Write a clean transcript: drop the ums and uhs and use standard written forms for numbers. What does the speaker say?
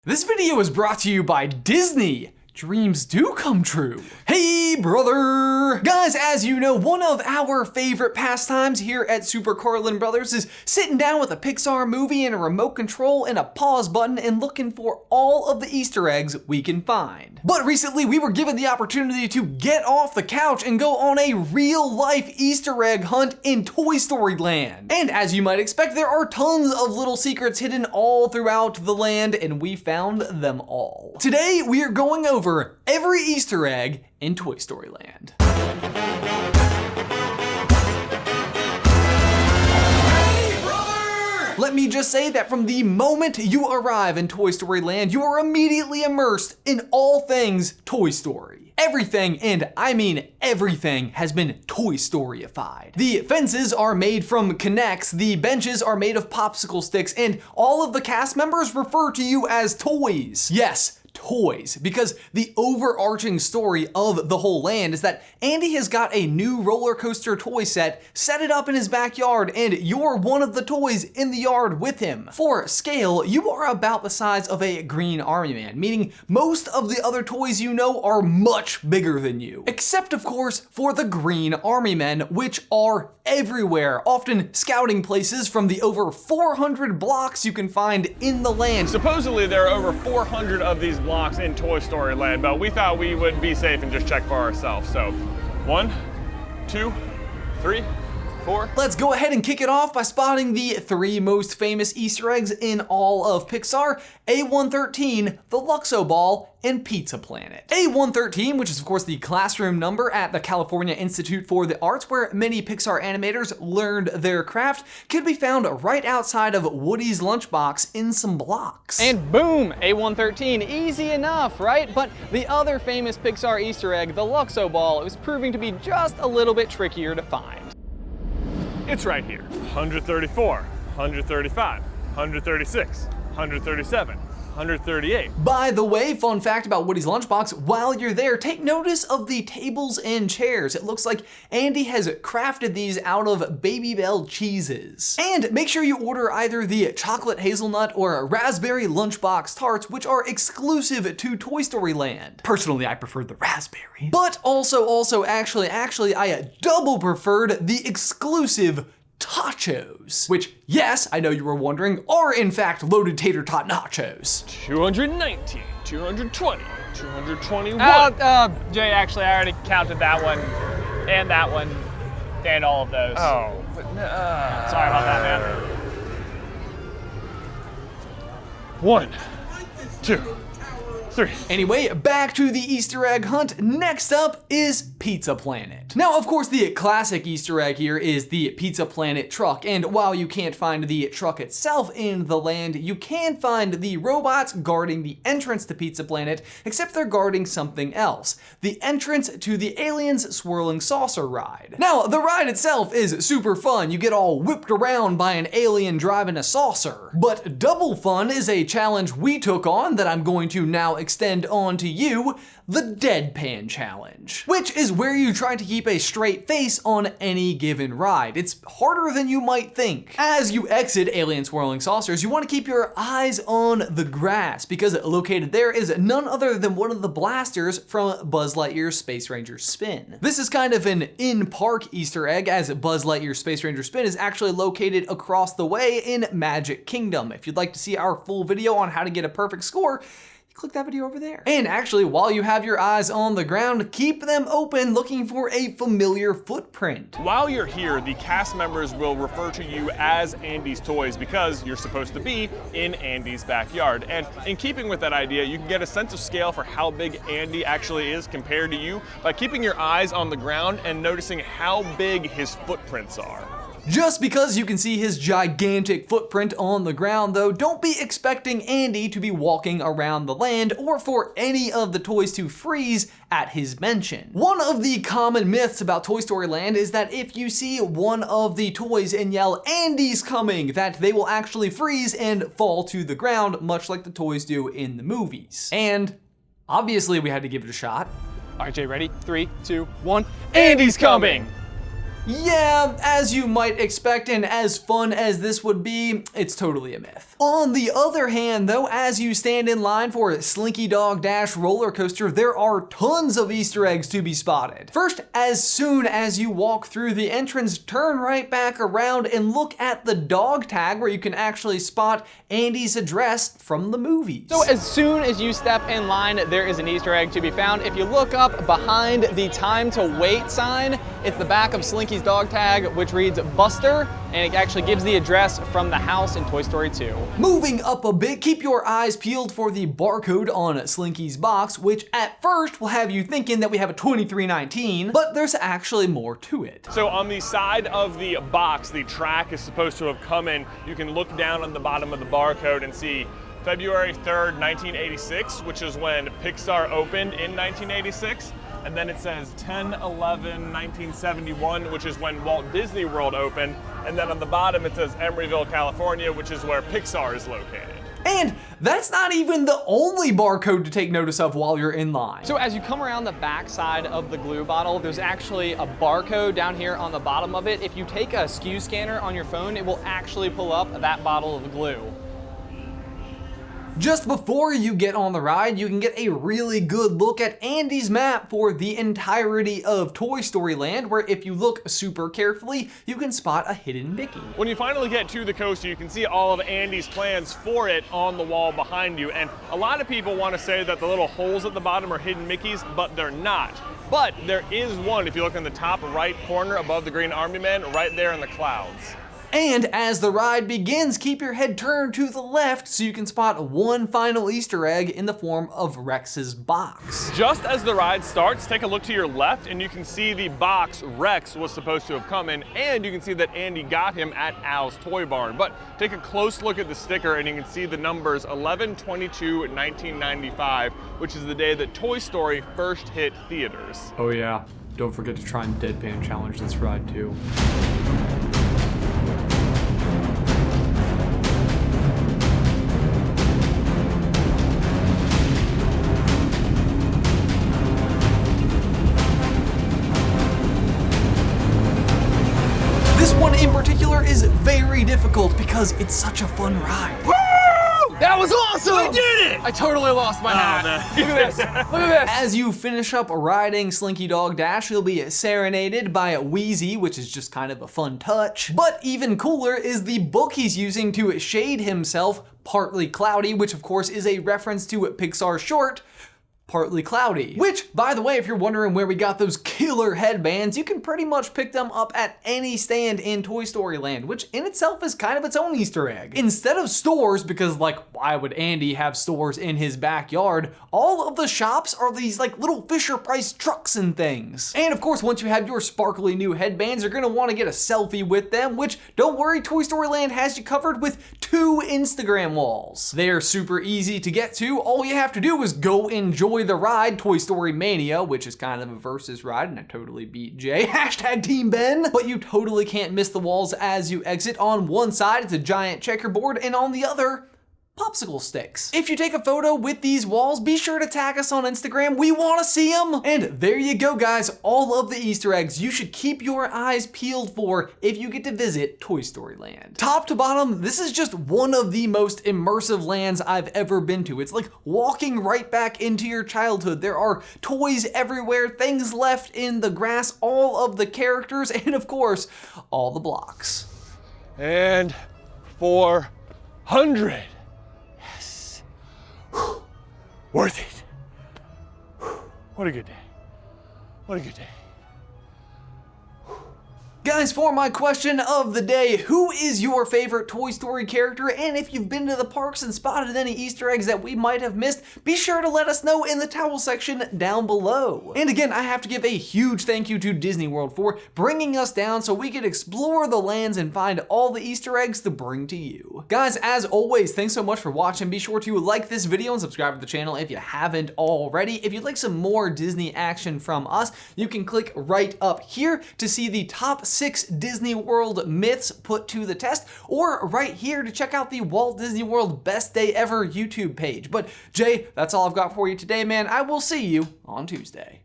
This video is brought to you by Disney. Dreams do come true. Hey, brother! Guys, as you know, one of our favorite pastimes here at SuperCarlinBrothers is sitting down with a Pixar movie and a remote control and a pause button and looking for all of the Easter eggs we can find. But recently, we were given the opportunity to get off the couch and go on a real-life Easter egg hunt in Toy Story Land. And as you might expect, there are tons of little secrets hidden all throughout the land, and we found them all. Today, we are going over every Easter egg in Toy Story Land. Hey, brother! Let me just say that from the moment you arrive in Toy Story Land, you are immediately immersed in all things Toy Story. Everything, and I mean everything, has been Toy Story-ified. The fences are made from K'NEX, the benches are myd of popsicle sticks, and all of the cast members refer to you as toys. Yes, toys, because the overarching story of the whole land is that Andy has got a new roller coaster toy set it up in his backyard, and you're one of the toys in the yard with him. For scale, you are about the size of a green army man, meaning most of the other toys you know are much bigger than you. Except, of course, for the green army men, which are everywhere, often scouting places from the over 400 blocks you can find in the land. Supposedly there are over 400 of these blocks in Toy Story Land, but we thought we would be safe and just check for ourselves. So 1, 2, 3, 4. Let's go ahead and kick it off by spotting the 3 most famous Easter eggs in all of Pixar: A113, the Luxo Ball, and Pizza Planet. A113, which is of course the classroom number at the California Institute for the Arts, where many Pixar animators learned their craft, could be found right outside of Woody's lunchbox in some blocks. And boom, A113, easy enough, right? But the other famous Pixar Easter egg, the Luxo Ball, was proving to be just a little bit trickier to find. It's right here. 134, 135, 136, 137, 138. By the way, fun fact about Woody's Lunchbox, while you're there, take notice of the tables and chairs. It looks like Andy has crafted these out of Baby Bell cheeses. And make sure you order either the chocolate hazelnut or raspberry lunchbox tarts, which are exclusive to Toy Story Land. Personally, I preferred the raspberry. But actually, I double preferred the exclusive tachos, which, yes, I know you were wondering, are in fact loaded tater tot nachos. 219, 220, 221. Jay, actually, I already counted that one, and all of those. Oh, but Sorry about that, man. 1, 2, 3. Anyway, back to the Easter egg hunt. Next up is Pizza Planet. Now, of course, the classic Easter egg here is the Pizza Planet truck, and while you can't find the truck itself in the land, you can find the robots guarding the entrance to Pizza Planet, except they're guarding something else: the entrance to the Aliens Swirling Saucer ride. Now, the ride itself is super fun. You get all whipped around by an alien driving a saucer. But double fun is a challenge we took on that I'm going to now extend on to you: the Deadpan Challenge, which is where you try to keep a straight face on any given ride. It's harder than you might think. As you exit Alien Swirling Saucers, you want to keep your eyes on the grass, because located there is none other than one of the blasters from Buzz Lightyear's Space Ranger Spin. This is kind of an in-park Easter egg, as Buzz Lightyear's Space Ranger Spin is actually located across the way in Magic Kingdom. If you'd like to see our full video on how to get a perfect score, click that video over there. And actually, while you have your eyes on the ground, keep them open looking for a familiar footprint. While you're here, the cast members will refer to you as Andy's toys because you're supposed to be in Andy's backyard. And in keeping with that idea, you can get a sense of scale for how big Andy actually is compared to you by keeping your eyes on the ground and noticing how big his footprints are. Just because you can see his gigantic footprint on the ground, though, don't be expecting Andy to be walking around the land or for any of the toys to freeze at his mention. One of the common myths about Toy Story Land is that if you see one of the toys and yell, "Andy's coming," that they will actually freeze and fall to the ground, much like the toys do in the movies. And obviously we had to give it a shot. All right, Jay, ready? 3, 2, 1. Andy's coming! Yeah, as you might expect and as fun as this would be, it's totally a myth. On the other hand though, as you stand in line for a Slinky Dog Dash roller coaster, there are tons of Easter eggs to be spotted. First, as soon as you walk through the entrance, turn right back around and look at the dog tag where you can actually spot Andy's address from the movies. So as soon as you step in line, there is an Easter egg to be found. If you look up behind the time to wait sign, it's the back of Slinky's dog tag, which reads Buster, and it actually gives the address from the house in Toy Story 2. Moving up a bit, keep your eyes peeled for the barcode on Slinky's box, which at first will have you thinking that we have a 2319, but there's actually more to it. So on the side of the box, the track is supposed to have come in. You can look down on the bottom of the barcode and see February 3rd, 1986, which is when Pixar opened in 1986. And then it says 10/11/1971, which is when Walt Disney World opened. And then on the bottom it says Emeryville, California, which is where Pixar is located. And that's not even the only barcode to take notice of while you're in line. So as you come around the back side of the glue bottle, there's actually a barcode down here on the bottom of it. If you take a SKU scanner on your phone, it will actually pull up that bottle of glue. Just before you get on the ride, you can get a really good look at Andy's map for the entirety of Toy Story Land, where if you look super carefully, you can spot a hidden Mickey. When you finally get to the coaster, you can see all of Andy's plans for it on the wall behind you. And a lot of people want to say that the little holes at the bottom are hidden Mickeys, but they're not. But there is one, if you look in the top right corner above the Green Army Man, right there in the clouds. And as the ride begins, keep your head turned to the left so you can spot one final Easter egg in the form of Rex's box. Just as the ride starts, take a look to your left and you can see the box Rex was supposed to have come in, and you can see that Andy got him at Al's Toy Barn. But take a close look at the sticker and you can see the numbers 11/22/1995, which is the day that Toy Story first hit theaters. Oh yeah, don't forget to try and deadpan challenge this ride too. This one in particular is very difficult because it's such a fun ride. Woo! That was awesome! We did it! I totally lost my hat. man. Look at this, look at this. As you finish up riding Slinky Dog Dash, you'll be serenaded by a Wheezy, which is just kind of a fun touch. But even cooler is the book he's using to shade himself, Partly Cloudy, which of course is a reference to Pixar's short, Partly Cloudy. Which, by the way, if you're wondering where we got those killer headbands, you can pretty much pick them up at any stand in Toy Story Land, which in itself is kind of its own Easter egg. Instead of stores, because like, why would Andy have stores in his backyard? All of the shops are these like little Fisher-Price trucks and things. And of course, once you have your sparkly new headbands, you're gonna wanna get a selfie with them, which don't worry, Toy Story Land has you covered with 2 Instagram walls. They're super easy to get to. All you have to do is go enjoy the ride, Toy Story Mania, which is kind of a versus ride, and I totally beat Jay. Hashtag Team Ben. But you totally can't miss the walls as you exit. On one side, it's a giant checkerboard, and on the other, popsicle sticks. If you take a photo with these walls, be sure to tag us on Instagram. We want to see them. And there you go, guys. All of the Easter eggs you should keep your eyes peeled for if you get to visit Toy Story Land. Top to bottom, this is just one of the most immersive lands I've ever been to. It's like walking right back into your childhood. There are toys everywhere, things left in the grass, all of the characters, and of course, all the blocks. And 400. Worth it. What a good day. What a good day. Guys, for my question of the day, who is your favorite Toy Story character? And if you've been to the parks and spotted any Easter eggs that we might have missed, be sure to let us know in the towel section down below. And again, I have to give a huge thank you to Disney World for bringing us down so we could explore the lands and find all the Easter eggs to bring to you. Guys, as always, thanks so much for watching. Be sure to like this video and subscribe to the channel if you haven't already. If you'd like some more Disney action from us, you can click right up here to see the top 6 Disney World myths put to the test, or right here to check out the Walt Disney World Best Day Ever YouTube page. But Jay, that's all I've got for you today, man. I will see you on Tuesday.